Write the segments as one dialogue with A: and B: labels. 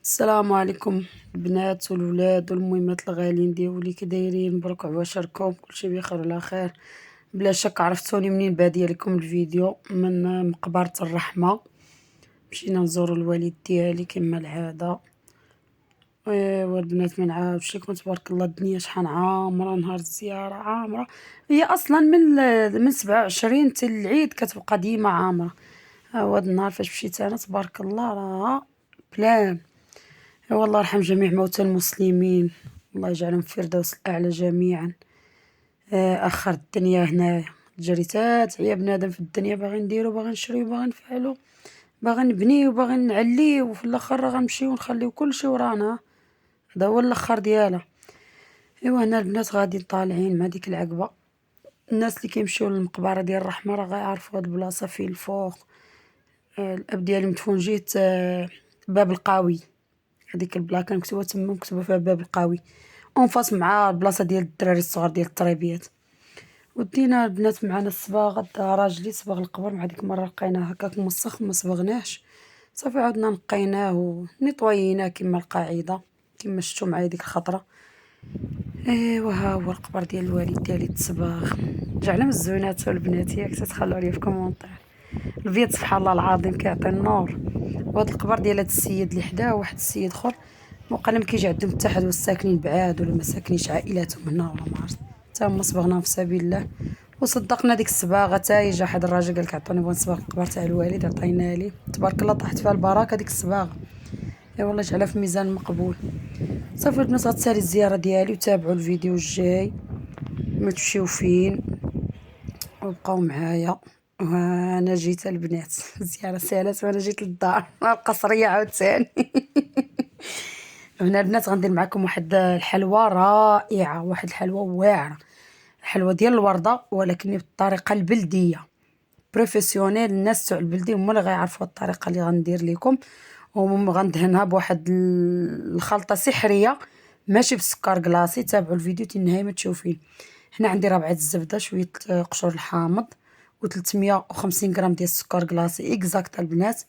A: السلام عليكم البنات والولاد والمهمات الغاليين ديالي، كي دايرين؟ مبروك عواشركم، كلشي بخير وعلى خير. بلا شك عرفتوني منين بادية لكم الفيديو، من مقبرة الرحمة. مشينا نزورو الوالد ديالي كما العادة. ايوا البنات ما نعاودش لكم، تبارك الله الدنيا شحال عامرة، نهار الزيارة عامرة. هي اصلا من 27 حتى العيد كتبقى ديما عامرة. هو هاد النهار فاش مشيت انا تبارك الله راه بلان. والله يرحم جميع موتى المسلمين، الله يجعلهم في الفردوس الأعلى جميعا. أخر الدنيا هنايا جريتات عيا بنادم في الدنيا، باغي نديرو باغي نشريو باغي نفعلو باغي نبنيو باغي نعليو، وفي الاخر راه غنمشيو ونخليو كلشي ورانا. هذا هو الاخر ديالها. ايوا هنا البنات غادي طالعين مع ديك العقبة. الناس اللي كيمشيو للمقبرة ديال الرحمة راه غيعرفوا هاد البلاصة فين الفوق. الاب ديالي مدفون جيت باب القاوي. هذيك البلاكه مكتوبه تما، مكتوبه فيها باب القاوي، اون فاس مع البلاصه ديال الدراري الصغار ديال التريبيات. ودينا البنات معنا الصباغه، دا راجلي صباغ القبر، مع ديك المره لقيناه هكاك موسخ ما صبغناهش. صافي عاودنا نقيناه ونيطويناه كما القاعده، كما شفتوا معايا ديك الخطره. ايوا ها هو القبر ديال الوالد ديالي تصباغ. جعل من الزوينات البنات، ياك تتخلوا عليا في كومونتير. البيض سبحان الله العظيم كيعطي النور. وهاد القبر ديال هاد السيد اللي حداه واحد السيد اخر، وقال ما كيجي عندهم حتى حد، والساكنين بعاد ولا ما ساكنيش عائلاتهم هنا ولا ما عرفت. حتى هما صبغناهم في سبيل الله، وصدقنا ديك الصباغه. تا يجا واحد الراجل قال لك عطوني بغيت نصبغ القبر تاع الوالد، عطينا ليه تبارك الله طاحت فيها البركه ديك الصباغه. اي والله جعلها في ميزان مقبول. صافي البنات غتسالي الزياره ديالي وتابعوا الفيديو الجاي، ما تمشيو فين وبقاو معايا. وانا جيت البنات زياره سالات وانا جيت للدار القصريه عاوتاني. هنا البنات غندير معكم واحد الحلوى رائعه، واحد الحلوى واعره، الحلوى ديال الورده ولكن بالطريقه البلديه بروفيسيونيل. الناس تاع البلدي هما اللي غيعرفوا الطريقه اللي غندير لكم. وغندهنها بواحد الخلطه سحريه ماشي بالسكر كلاصي. تابعوا الفيديو حتى النهايه ما تشوفين. هنا عندي ربعه الزبده، شويه قشور الحامض، و350 غرام ديال السكر كلاصي اكزاكت البنات.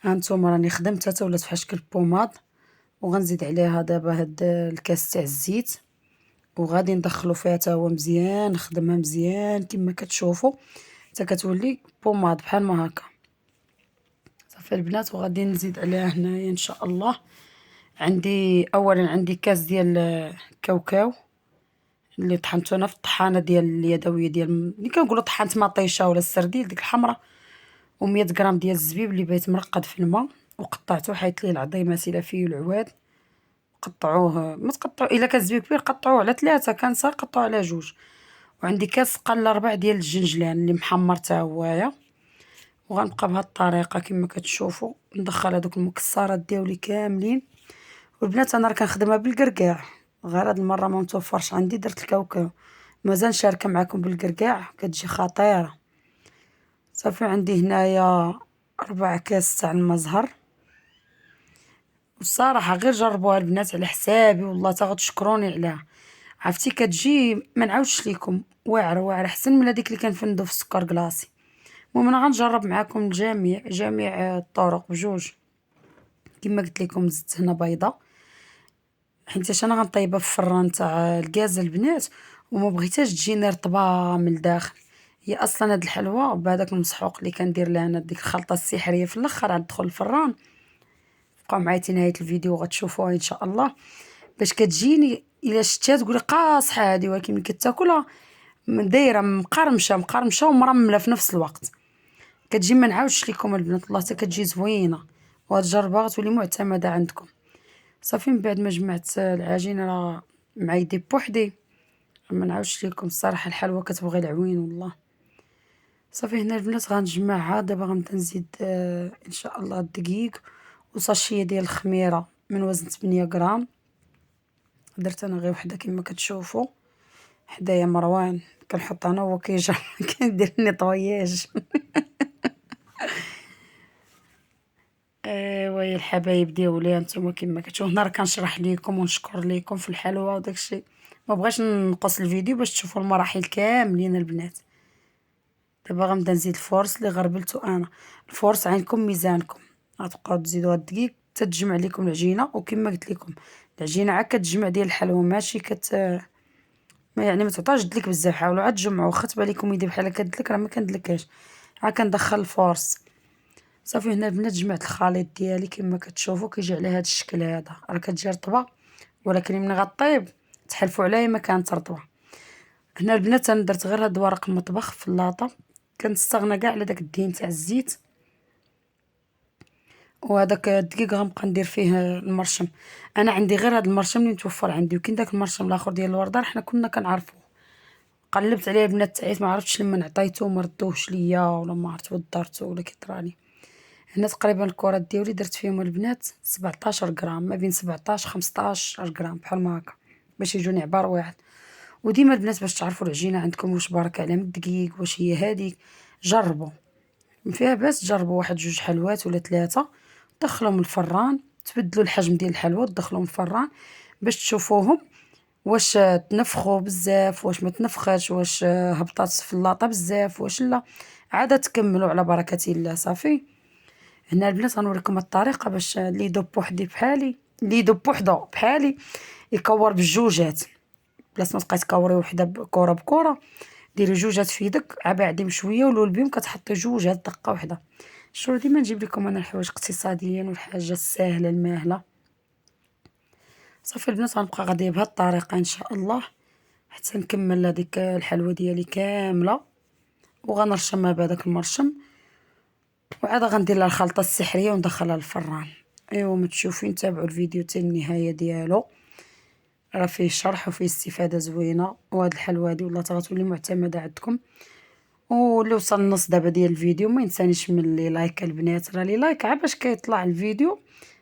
A: هانتوما راني خدمتها حتى ولات بحال شكل بوماد. وغنزيد عليها دابا هاد الكاس تاع الزيت، وغادي ندخلو فيها حتى هو مزيان، نخدمها مزيان كما كتشوفوا حتى كتولي بوماد بحال ما هكا. صافي البنات وغادي نزيد عليها هنايا ان شاء الله. عندي كاس ديال الكاوكاو اللي طحنته انا في الطحانه ديال اليدويه ديال اللي كنقولوا طحانه مطيشه ولا السرديل ديك الحمراء. و100 غرام ديال الزبيب اللي بغيت مرقد في الماء، وقطعته حيت ليه العظيمات الى فيه العواد. قطعوه ما تقطعوا، الا كان الزبيب كبير قطعوه على 3، كان صغير قطعوه على 2. وعندي كاس قله ربع ديال الجنجلان اللي محمر تا هوايا. وغنبقى بهاد الطريقه كما كتشوفوا ندخل هذوك المكسرات ديالي كاملين. والبنات انا راه كنخدمها بالكركاع، غير هاد المره ما متوفرش عندي، درت الكاوكاو. مازال نشاركها معكم بالكركاع كتجي خطيره. صافي عندي هنايا 4 كاس تاع المزهر. والصراحه غير جربوها البنات على حسابي، والله تا غتشكروني عليها. عرفتي كتجي ما نعاودش لكم، واعره واعره احسن من هذيك اللي كنفندو في السكر كلاصي. المهم انا غنجرب معكم جميع الطرق بجوج. كما قلت لكم زدت هنا بيضه، حيت انا غنطيبها في الفران تاع الغاز البنات، وما بغيتهاش تجيني رطبه من الداخل. هي اصلا هاد الحلوى بهذاك المسحوق اللي كندير لها انا ديك الخلطه السحريه في الاخر غتدخل الفران. بقاو معايا حتى نهايه الفيديو وغتشوفوها ان شاء الله. باش كتجيني الا شتيها تقولي قاصحه هادي، ولكن ملي كتاكلها دايره مقرمشه ومرمله في نفس الوقت. كتجي ما نعاودش لكم البنات والله حتى كتجي زوينه، وغتجربوها غتولي معتمده عندكم. صافي من بعد ما جمعت العجينه راه مع يدي بوحدي، ما نعاودش لكم الصراحه الحلوى كتبغي العوين والله. صافي هنا البنات غنجمعها دابا، غنبدا نزيد ان شاء الله الدقيق وصاشيه ديال الخميره من وزن 8 غرام. درت انا غير وحده كما كتشوفوا. حدايا مروان كنحط انا هو كيجر كندير نيطوياج. ايوا يا الحبايب ديالي نتوما كما كتشوفوا هنا راه كنشرح لكم ونشكر لكم في الحلوى وداكشي. ما بغاش نقص الفيديو باش تشوفوا المراحل كاملين البنات. دابا غنبدا نزيد الفورس اللي غربلته انا. الفورس عينكم ميزانكم، غتبقاو تزيدوا الدقيق تتجمع لكم العجينه. وكما قلت لكم العجينه عا كتجمع ديال الحلوى، ماشي يعني ما تعطاش دلك بزاف. حاولوا عاد تجمعوا، واخا تبان لكم يدي بحال هكا دلك، راه ما كندلكاش. عا كندخل الفورس. صافي هنا البنات جمعت الخليط ديالي كما كتشوفوا، كيجي على هذا الشكل هذا. راه كتجي رطبه، ولكن ملي غطيب تحلفوا عليها ما كانت رطبه. هنا البنات انا درت غير هاد ورق المطبخ في اللاطه، كنستغنى كاع على داك الدهن تاع الزيت. وهذاك الدقيق غنبقى ندير فيه المرشم. انا عندي غير هاد المرشم اللي متوفر عندي، وكاين داك المرشم الاخر ديال الورده حنا كنا كنعرفو. قلبت عليه البنات تعيت، ما عرفتش لمن عطيتو ما ردوهش ليا، ولا ما عرفت واش درتو ولا كيطراني. هنا تقريبا الكرات ديالي درت فيهم البنات 17 غرام، ما بين 17 15 غرام بحال ما هكا، باش يجوني عبار واحد. وديما البنات باش تعرفوا العجينه عندكم واش بارك عليها من الدقيق، واش هي هذيك، جربوا فيها باس. جربوا واحد جوج حلوات ولا ثلاثه، دخلهم الفران، تبدلوا الحجم ديال الحلوى تدخلهم الفران باش تشوفوهم واش تنفخوا بزاف، واش ما تنفخش، واش هبطات في اللاطه بزاف، واش لا. عاد تكملوا على بركه الله. صافي هنا البنات غنوريكم الطريقه باش اللي يذوب بوحدي بحالي، اللي يذوب بوحدو بحالي يكور بجوجات، بلاص ما تبقاي تكوري وحده بكره بكره. ديري جوجات في يدك عباعدين بشويه ولول بهم، كتحطي جوجات دقه واحده. شو ديما نجيب لكم انا الحوايج اقتصاديين والحاجه السهله الماهله. صافي البنات غنبقى غاديه بهذه الطريقه ان شاء الله حتى نكمل هذيك الحلوه ديالي كامله، وغنرشمها بهذاك المرشم، وعاد غندير لها الخلطه السحريه وندخلها للفران. ايوا متشوفين، تابعوا الفيديو حتى النهايه ديالو، راه فيه شرح وفيه استفاده زوينه. وهاد الحلوه هادي والله غتولي معتمده عندكم. واللي وصل النص دابا ديال الفيديو ما ينسانيش من لي لايك البنات، راه لي لايك عا باش كيطلع الفيديو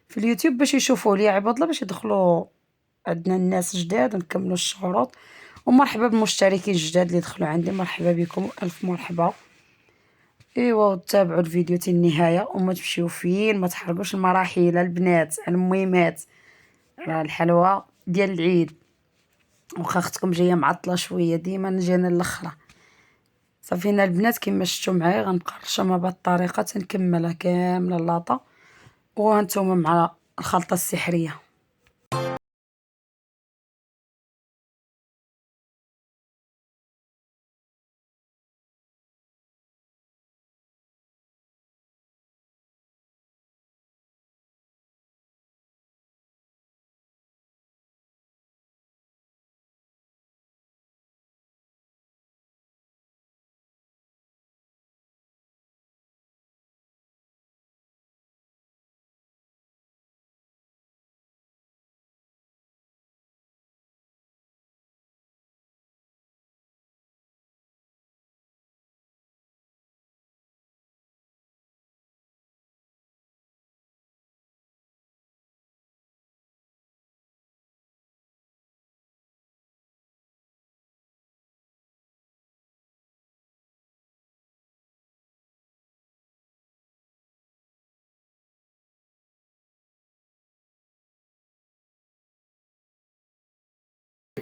A: في اليوتيوب باش يشوفوه ليا عباد الله، باش يدخلوا عندنا الناس جداد ونكملوا الشروط. ومرحبا بالمشتركين الجداد اللي دخلوا عندي، مرحبا بكم الف مرحبا. ايوا تابعوا الفيديو حتى النهايه وما تمشيو فين، ما تحرقوش المراحل البنات المهمات. راه الحلوى ديال العيد، واخا اختكم جايه معطله شويه ديما نجي انا الاخره. صافي هنا البنات كما شفتوا معايا غنبقى نرشمها بهذه الطريقه تنكملها كامله اللاطه، وهانتوما مع الخلطه السحريه.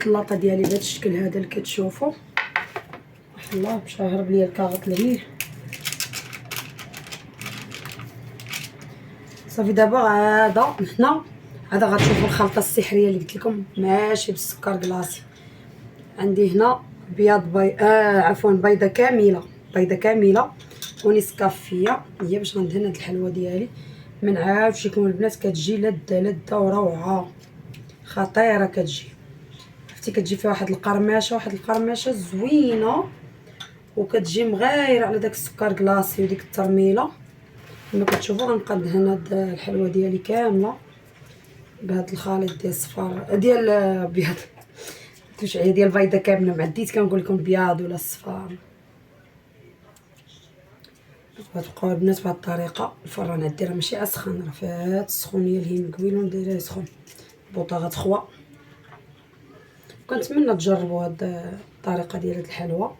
A: اللاطه ديالي بهذا الشكل هذا اللي كتشوفوا. الله باش هرب ليا الكاغط لهيه. صافي دابا هذا غتشوفوا الخلطه السحريه اللي قلت لكم، ماشي بالسكر كلاصي. عندي هنا بياض عفوا بيضه كامله، ونسكافيه هي باش غندهن هاد الحلوه ديالي. ما نعاودش لكم البنات، كتجي لذه وروعه خطيره. كتجي عرفتي كتجي فيها واحد القرمشه زوينه، وكتجي مغايره على داك السكر كلاصي وديك الترميله. كما كتشوفوا غنبقى ندهن هاد الحلوه ديالي كامله بهذا الخليط ديال الصفار ديال بياض توشعيه ديال البيضه كامله. معديت كنقول لكم بياض ولا الصفار. غتبقاو البنات بهذه الطريقه. الفران عندي راه ماشي اسخن، راه فات السخونيه اللي هي من قبيل ونديرها سخون، البوطه غتخوى. كنتمنى تجربوا هاد الطريقه ديال هاد الحلوى،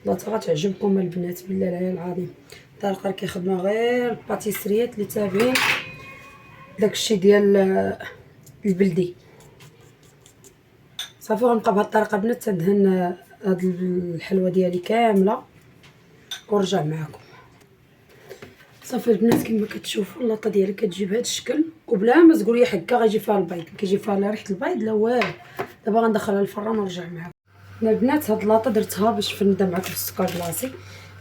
A: والله غتعجبكم البنات بالله العلي العظيم. الطريقه اللي كيخدموها غير الباتيسريات اللي تابعين داكشي ديال البلدي. صافي غنبقى بهاد الطريقه بنات تندهن هاد الحلوه ديالي كامله ونرجع معكم. صافي البنات كما كتشوفوا اللاطه ديالي كتجي بهذا الشكل، وبلا ما تقول لي حكا غيجي فيها البيض، كيجي فيها لا ريحه البيض لا والو. دابا غندخلها للفران ونرجع معكم. البنات هاد اللاطه درتها باش نفندا معكم في السكر كلاصي،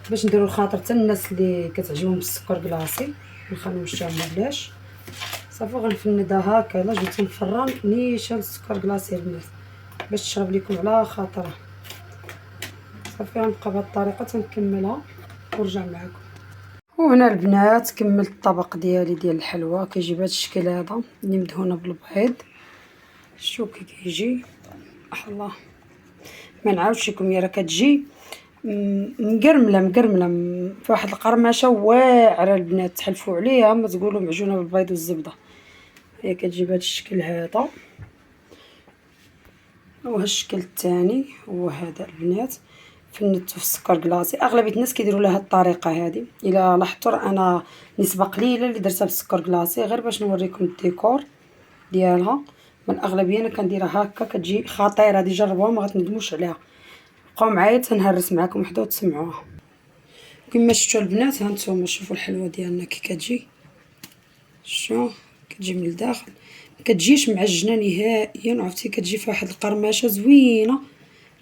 A: باش نديرو الخاطر حتى الناس اللي كتعجبهم السكر كلاصي نخليهم يشتروا بلاش. صافي غنفندها هكا الا جبت الفران نيشان السكر كلاصي البنات باش تشرب لكم على خاطرها. صافي غنبقى بهاد الطريقه تنكملها ونرجع معكم. وهنا البنات كملت الطبق ديالي ديال الحلوى، كيجي بهذا الشكل هذا اللي مدهونه بالبيض. شوف كي كيجي الله، ما نعاودش لكم، راه كتجي مقرمله في واحد القرمشه واعره البنات، تحلفوا عليها ما تقولوا معجونه بالبيض والزبده. هي كتجي بهذا الشكل هذا، وهذا الشكل الثاني هو هذا البنات. فندتو في السكر كلاصي، اغلبيه الناس كيديروا لها هاد الطريقه هذه. الا لاحظتوا انا نسبه قليله اللي درتها بالسكر كلاصي، غير باش نوريكم الديكور ديالها. من الاغلبيه انا كنديرها هكا، كتجي خطيره. هذه جربوها ما غتندموش عليها. بقاو معايا تنهرس معكم وحده وتسمعوها. كما شفتوا البنات، ها نتوما شوفوا الحلوه ديالنا كي كتجي. شو كتجي من الداخل، ما كتجيش معجنه نهائيا، وعرفتي كتجي في واحد القرمشه زوينه.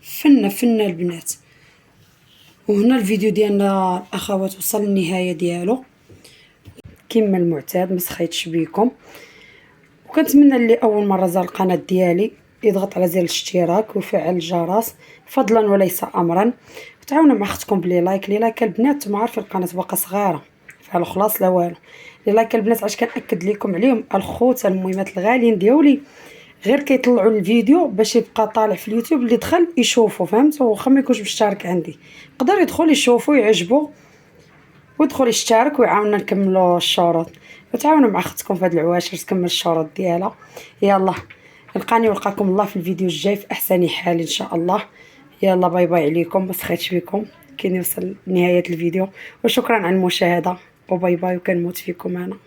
A: فنه البنات. وهنا الفيديو ديالنا الاخوات وصل للنهايه ديالو كما المعتاد. ما سخيتش بيكم، وكنتمنى اللي اول مره زار القناه ديالي يضغط على زر الاشتراك ويفعل الجرس فضلا وليس امرا، وتعاونوا مع اختكم بلي لايك. لي لايك البنات نتوما عارفين القناه باقا صغيره فعلى خلاص لا والو. لي لايك البنات علاش كنأكد لكم عليهم الخوت المهمات الغاليين ديالي، غير كيطلعوا الفيديو باش يبقى طالع في اليوتيوب، اللي دخل يشوفوا فهمتوا، واخا ما يكونش مشترك عندي يقدر يدخل يشوفوا يعجبوا ويدخل يشترك ويعاوننا نكملوا الشروط. وتعاونوا مع اختكم في هاد العواشر تكمل الشروط ديالها. يلا نلقاني ولقاكم الله في الفيديو الجاي في احسن حال ان شاء الله. يلا باي باي عليكم، ما سخيتش بكم كي نوصل لنهايه الفيديو، وشكرا على المشاهده وباي باي، وكنموت فيكم انا.